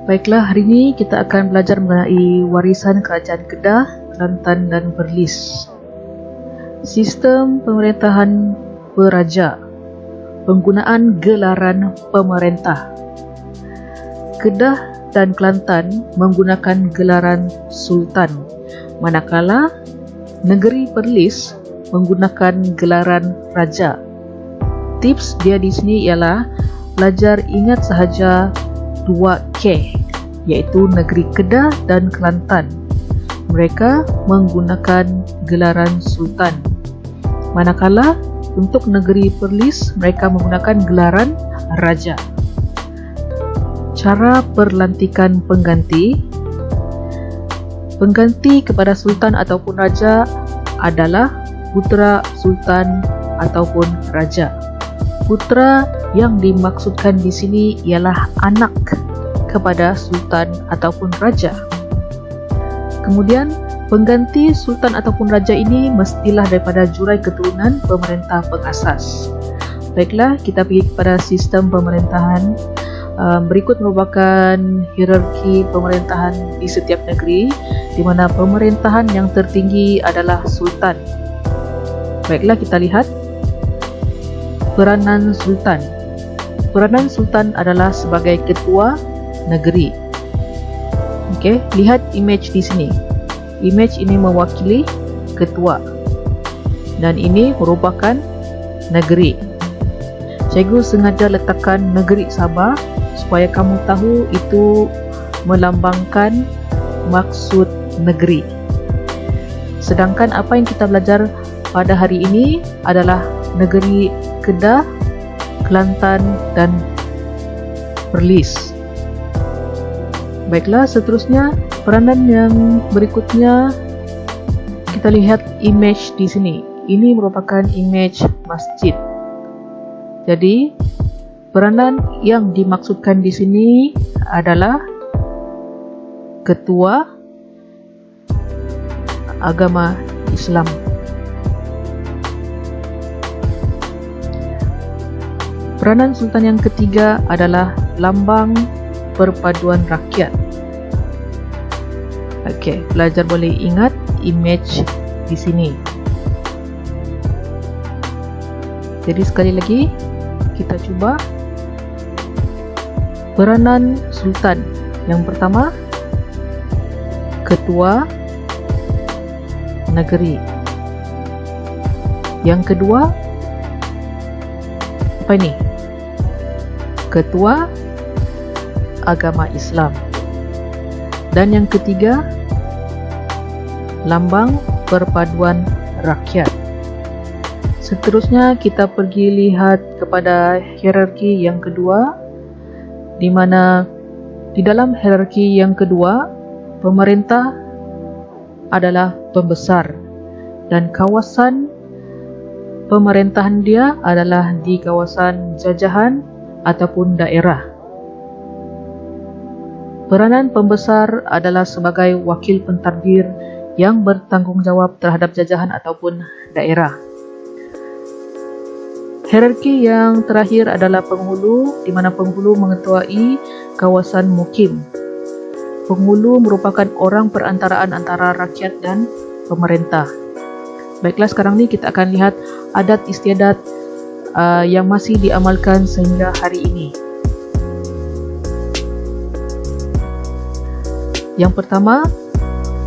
Baiklah, hari ini kita akan belajar mengenai warisan Kerajaan Kedah, Kelantan dan Perlis. Sistem pemerintahan peraja, penggunaan gelaran pemerintah. Kedah dan Kelantan menggunakan gelaran Sultan, manakala negeri Perlis menggunakan gelaran Raja. Tips dia di sini ialah belajar ingat sahaja 2K, iaitu negeri Kedah dan Kelantan. Mereka menggunakan gelaran Sultan, manakala untuk negeri Perlis mereka menggunakan gelaran Raja. Cara perlantikan pengganti. Pengganti kepada Sultan ataupun Raja adalah putera Sultan ataupun Raja. Putera yang dimaksudkan di sini ialah anak kepada Sultan ataupun Raja. Kemudian, pengganti Sultan ataupun Raja ini mestilah daripada jurai keturunan pemerintah pengasas. Baiklah, kita pergi kepada sistem pemerintahan. Berikut merupakan hierarki pemerintahan di setiap negeri, di mana pemerintahan yang tertinggi adalah Sultan. Baiklah, kita lihat peranan Sultan. Peranan Sultan adalah sebagai ketua negeri. Okey, lihat image di sini. Image ini mewakili ketua, dan ini merupakan negeri. Cikgu sengaja letakkan negeri Sabah supaya kamu tahu itu melambangkan maksud negeri. Sedangkan apa yang kita belajar pada hari ini adalah negeri Kedah, Kelantan dan Perlis. Baiklah, seterusnya peranan yang berikutnya kita lihat image di sini. Ini merupakan image masjid. Jadi, peranan yang dimaksudkan di sini adalah ketua agama Islam. Peranan Sultan yang ketiga adalah lambang perpaduan rakyat. Okey, pelajar boleh ingat image di sini. Jadi sekali lagi kita cuba peranan Sultan. Yang pertama, ketua negeri. Yang kedua, apa ini? Ketua agama Islam. Dan yang ketiga, lambang perpaduan rakyat. Seterusnya kita pergi lihat kepada hierarki yang kedua, di mana di dalam hierarki yang kedua, pemerintah adalah pembesar dan kawasan pemerintahan dia adalah di kawasan jajahan ataupun daerah. Peranan pembesar adalah sebagai wakil pentadbir yang bertanggungjawab terhadap jajahan ataupun daerah. Hierarki yang terakhir adalah penghulu, di mana penghulu mengetuai kawasan mukim. Penghulu merupakan orang perantaraan antara rakyat dan pemerintah. Baiklah, sekarang ni kita akan lihat adat istiadat yang masih diamalkan sehingga hari ini. Yang pertama,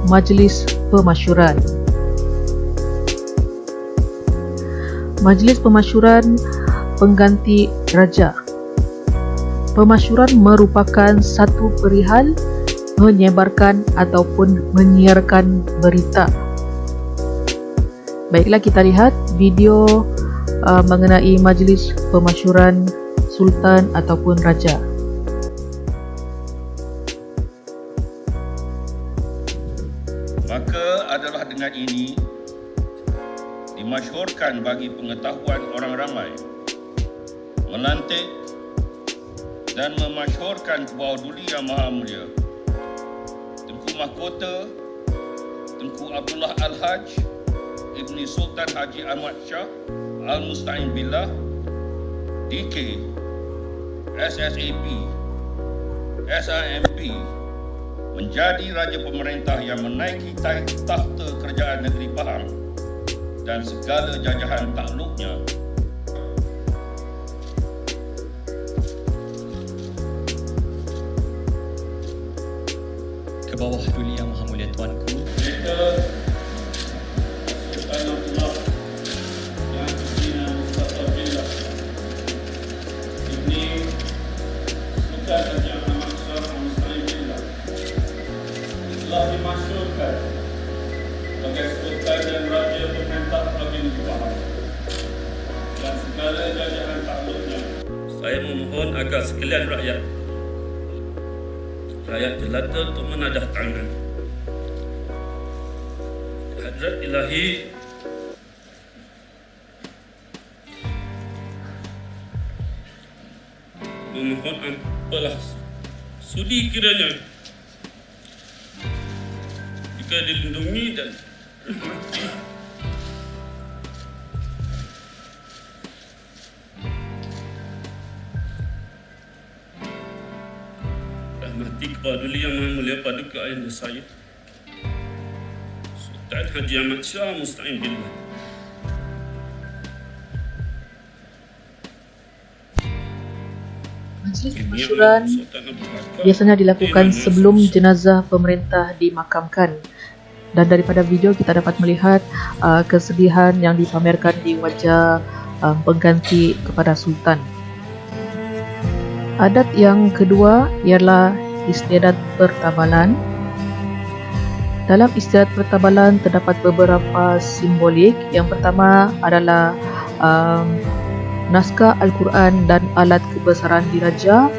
Majlis Pemasyuran. Majlis Pemasyuran pengganti Raja. Pemasyuran merupakan satu perihal menyebarkan ataupun menyiarkan berita. Baiklah, kita lihat video mengenai Majlis Pemasyuran Sultan ataupun Raja. Maka adalah dengan ini dimasyhurkan bagi pengetahuan orang ramai, melantik dan memasyhurkan Bawah Duli Yang Maha Mulia Tengku Mahkota Tengku Abdullah Al-Haj Ibni Sultan Haji Ahmad Shah Al-Musta'in Billah DK SSAP SIMP menjadi raja pemerintah yang menaiki tahta kerajaan negeri Pahang dan segala jajahan takluknya ke bawah Duli Yang Maha Mulia Tuanku. kita Sultanullah yang Dina Mustafa Billah Ibni Sultan Raja Ahmad Shah Muslim Billah telah dimasyhurkan sebagai Sultan dan Raja Pemerintah Provinsi Pahang dan segala jajahan takluknya. Saya memohon agar sekalian rakyat jelata untuk menadah tangan Hadrat Ilahi memohon ampalah sudi kiranya jika dilindungi dan rahmati kepada Duli Yang Maha Mulia Paduka Ayahanda saya Sultan Haji Ahmad Shah Muslim Billah. Majlis pemasyuran biasanya dilakukan sebelum jenazah pemerintah dimakamkan. Dan daripada video kita dapat melihat kesedihan yang dipamerkan di wajah pengganti kepada Sultan. Adat yang kedua ialah istiadat pertabalan. Dalam istiadat pertabalan terdapat beberapa simbolik. Yang pertama adalah naskah Al-Quran dan alat kebesaran diraja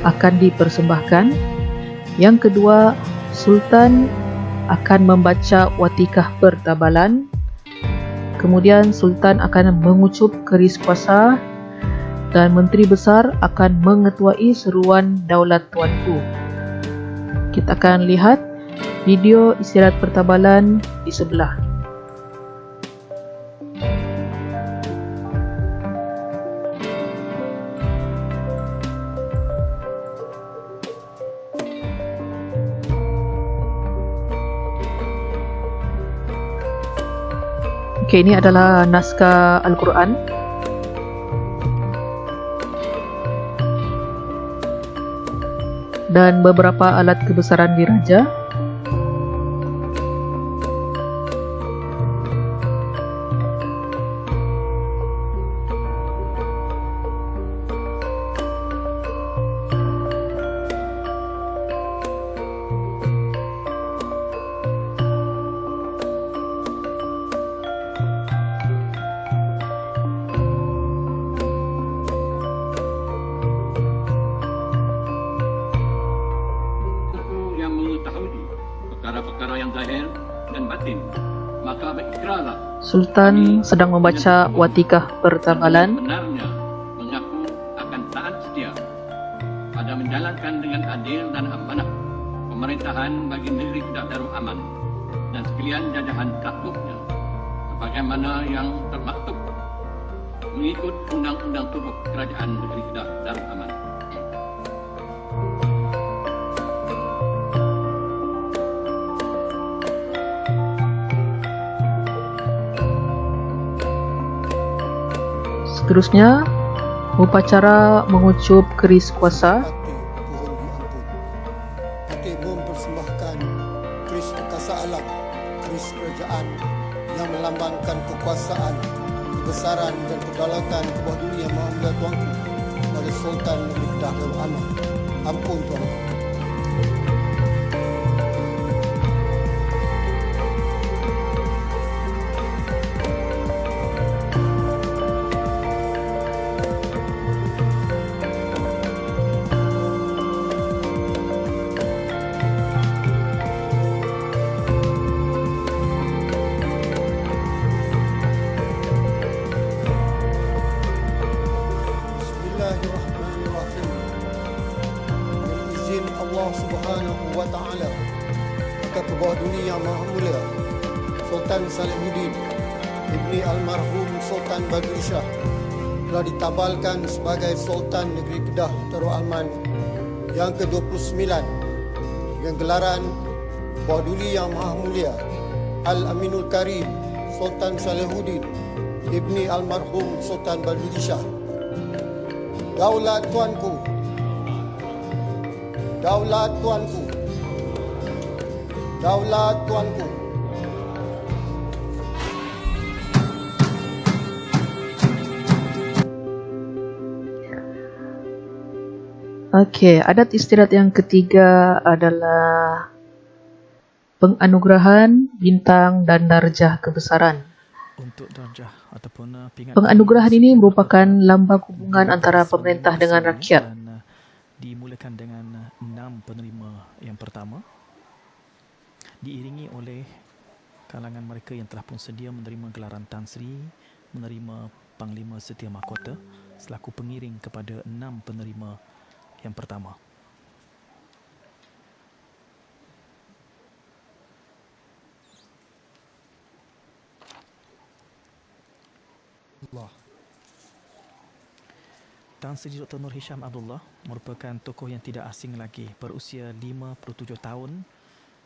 akan dipersembahkan. Yang kedua, Sultan akan membaca watikah pertabalan. Kemudian Sultan akan mengucup keris kuasa dan Menteri Besar akan mengetuai seruan Daulat Tuanku. Kita akan lihat video istiadat pertabalan di sebelah. Okey, ini adalah naskah Al-Quran. Dan beberapa alat kebesaran diraja. perkara-perkara yang zahir dan batin, maka berikrarlah Sultan sedang membaca watikah pertabalan. benarnya mengaku akan taat setia pada menjalankan dengan adil dan amanah pemerintahan bagi negeri Kedah Darul Aman dan sekalian jajahan takluknya sebagaimana yang termaktub mengikut Undang-Undang Tubuh Kerajaan Negeri Kedah Darul Aman. Seterusnya, upacara mengucup keris kuasa. Hati mempersembahkan keris kekasa alam, keris kerajaan yang melambangkan kekuasaan, kebesaran dan kedaulatan Kebawah Duli Yang Maha Mulia Tuanku sebagai Sultan Negeri Kedah Darul Aman. Ampun Tuanku. Bismillahirrahmanirrahim. Dengan izin Allah Subhanahu wa taala, maka Kebawah Duli Yang Maha Mulia Sultan Salihuddin Ibni Almarhum Sultan Badri Shah telah ditabalkan sebagai Sultan Negeri Kedah Darul Aman yang ke-29 dengan gelaran Bawah Duli Yang Maha Mulia Al-Aminul Karim Sultan Salihuddin Ibni Almarhum Sultan Baduddin Shah. Daulat Tuanku, Daulat Tuanku, Daulat Tuanku. Okey, adat istiadat yang ketiga adalah penganugerahan bintang dan darjah kebesaran. Untuk darjah ataupun pingat Penganugerahan ini merupakan lambang hubungan antara pemerintah dengan rakyat. dan dimulakan dengan 6 penerima yang pertama, diiringi oleh kalangan mereka yang telah pun sedia menerima gelaran Tan Sri, menerima Panglima Setia Mahkota selaku pengiring kepada 6 penerima yang pertama. Tan Sri Dr. Nur Hisham Abdullah merupakan tokoh yang tidak asing lagi, berusia 57 tahun,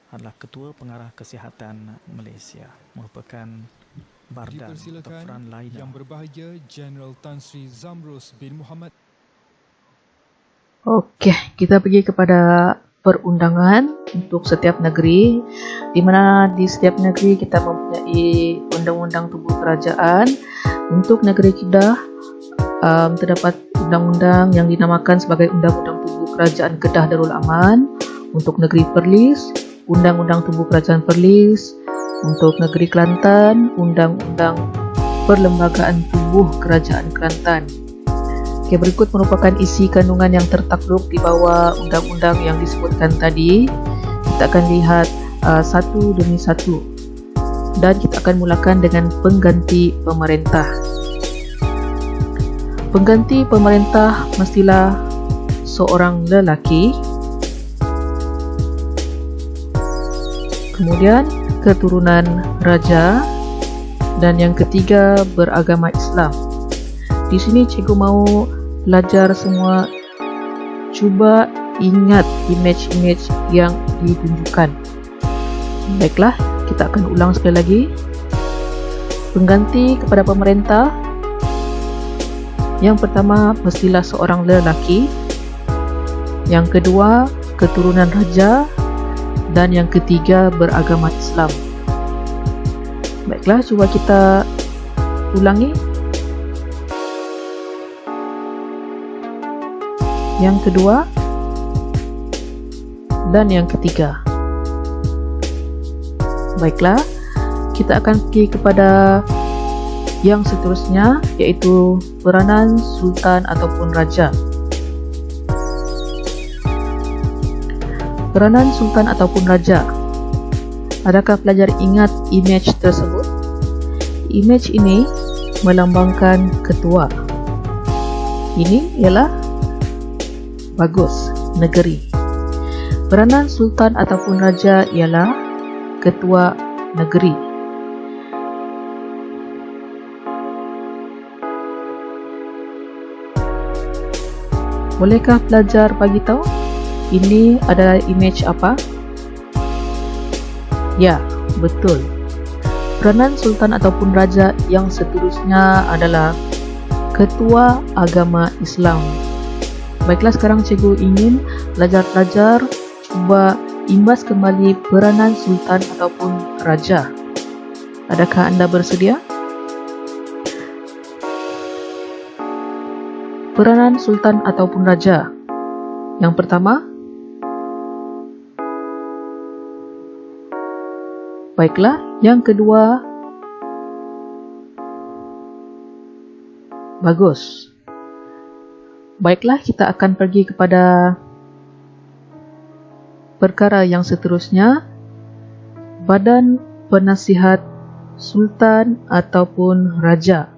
adalah Ketua Pengarah Kesihatan Malaysia, merupakan Bardan atau Dipersilakan frontline Yang Berbahagia Jeneral Tan Sri Zamrus bin Muhammad. Okey, kita pergi kepada perundangan untuk setiap negeri, di mana di setiap negeri kita mempunyai undang-undang tubuh kerajaan. Untuk negeri Kedah terdapat undang-undang yang dinamakan sebagai Undang-Undang Tubuh Kerajaan Kedah Darul Aman. Untuk negeri Perlis, Undang-Undang Tubuh Kerajaan Perlis. Untuk negeri Kelantan, Undang-Undang Perlembagaan Tubuh Kerajaan Kelantan. Okey, berikut merupakan isi kandungan yang tertakluk di bawah undang-undang yang disebutkan tadi. Kita akan lihat satu demi satu. Dan kita akan mulakan dengan pengganti pemerintah. Pengganti pemerintah mestilah seorang lelaki. Kemudian keturunan raja, dan yang ketiga beragama Islam. Di sini cikgu mau pelajar semua cuba ingat image-image yang ditunjukkan. Baiklah, kita akan ulang sekali lagi. Pengganti kepada pemerintah, yang pertama mestilah seorang lelaki, yang kedua keturunan raja, dan yang ketiga beragama Islam. Baiklah, cuba kita ulangi. Yang kedua dan yang ketiga. Baiklah, kita akan pergi kepada yang seterusnya, iaitu peranan sultan ataupun raja. Peranan sultan ataupun raja. Adakah pelajar ingat image tersebut? Image ini melambangkan ketua. Ini ialah bagus, negeri. Peranan sultan ataupun raja ialah ketua negeri. Bolehkah pelajar bagi tahu ini adalah image apa? Ya, betul. Peranan sultan ataupun raja yang seterusnya adalah ketua agama Islam. Baiklah, sekarang cikgu ingin pelajar-pelajar cuba imbas kembali peranan sultan ataupun raja. Adakah anda bersedia? Peranan sultan ataupun raja. Yang pertama. Baiklah, yang kedua. Bagus. Baiklah, kita akan pergi kepada perkara yang seterusnya. Badan Penasihat Sultan ataupun Raja.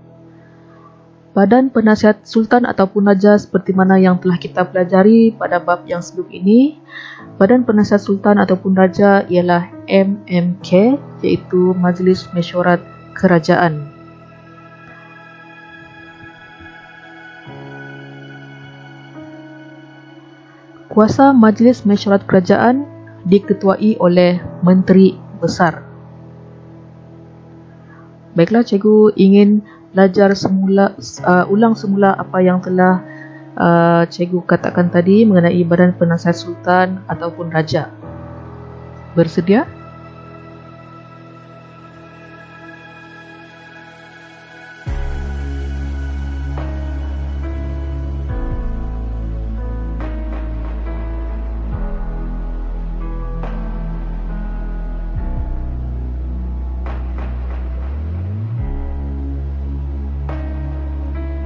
Badan Penasihat Sultan ataupun Raja seperti mana yang telah kita pelajari pada bab yang sebelum ini. Badan Penasihat Sultan ataupun Raja ialah MMK, iaitu Majlis Mesyuarat Kerajaan. Kuasa Majlis Mesyuarat Kerajaan diketuai oleh Menteri Besar. Baiklah, cikgu ingin belajar ulang semula apa yang telah cikgu katakan tadi mengenai Badan Penasihat Sultan ataupun Raja. Bersedia?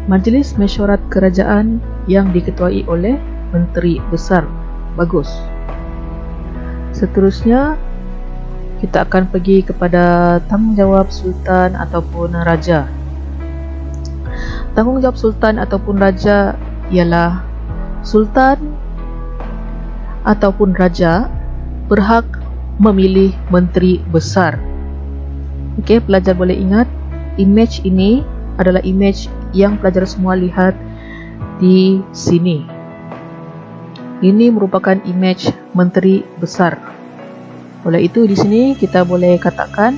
Majlis Mesyuarat Kerajaan yang diketuai oleh Menteri Besar. Bagus. Seterusnya, kita akan pergi kepada tanggungjawab Sultan ataupun Raja. Tanggungjawab Sultan ataupun Raja ialah Sultan ataupun Raja berhak memilih Menteri Besar. Okey, pelajar boleh ingat, imej ini adalah imej yang pelajar semua lihat di sini. Ini merupakan imej Menteri Besar. Oleh itu di sini kita boleh katakan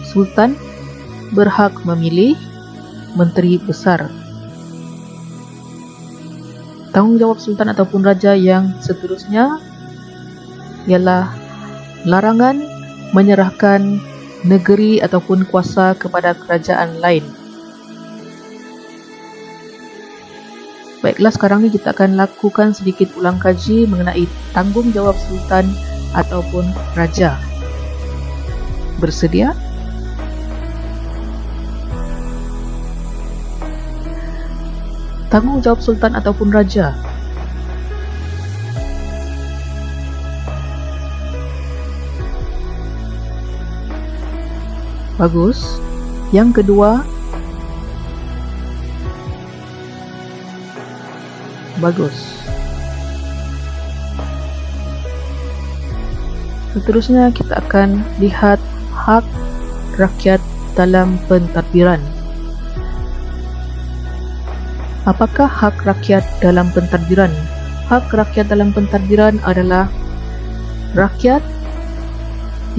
Sultan berhak memilih Menteri Besar. Tanggungjawab Sultan ataupun Raja yang seterusnya ialah larangan menyerahkan negeri ataupun kuasa kepada kerajaan lain. Baiklah, sekarang ni kita akan lakukan sedikit ulang kaji mengenai tanggungjawab Sultan ataupun Raja. Bersedia? Tanggungjawab Sultan ataupun Raja. Bagus. Yang kedua, bagus. Seterusnya kita akan lihat hak rakyat dalam pentadbiran. Apakah hak rakyat dalam pentadbiran? Hak rakyat dalam pentadbiran adalah rakyat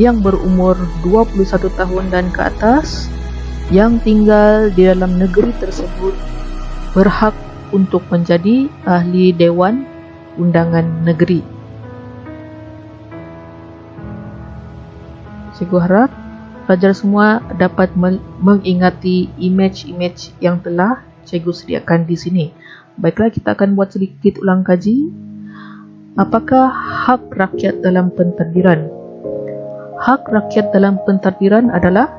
yang berumur 21 tahun dan ke atas yang tinggal di dalam negeri tersebut berhak untuk menjadi ahli Dewan Undangan Negeri. Cikgu harap pelajar semua dapat mengingati imej-imej yang telah cikgu sediakan di sini. Baiklah, kita akan buat sedikit ulang kaji. Apakah hak rakyat dalam pentadbiran? Hak rakyat dalam pentadbiran adalah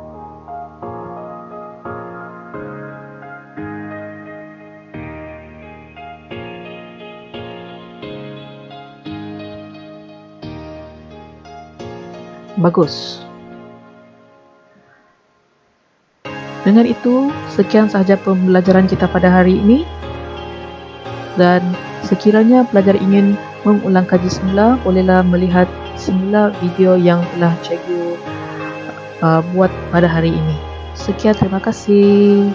bagus. Dengan itu, sekian sahaja pembelajaran kita pada hari ini. Dan sekiranya pelajar ingin mengulang kaji semula, bolehlah melihat semula video yang telah cikgu buat pada hari ini. Sekian, terima kasih.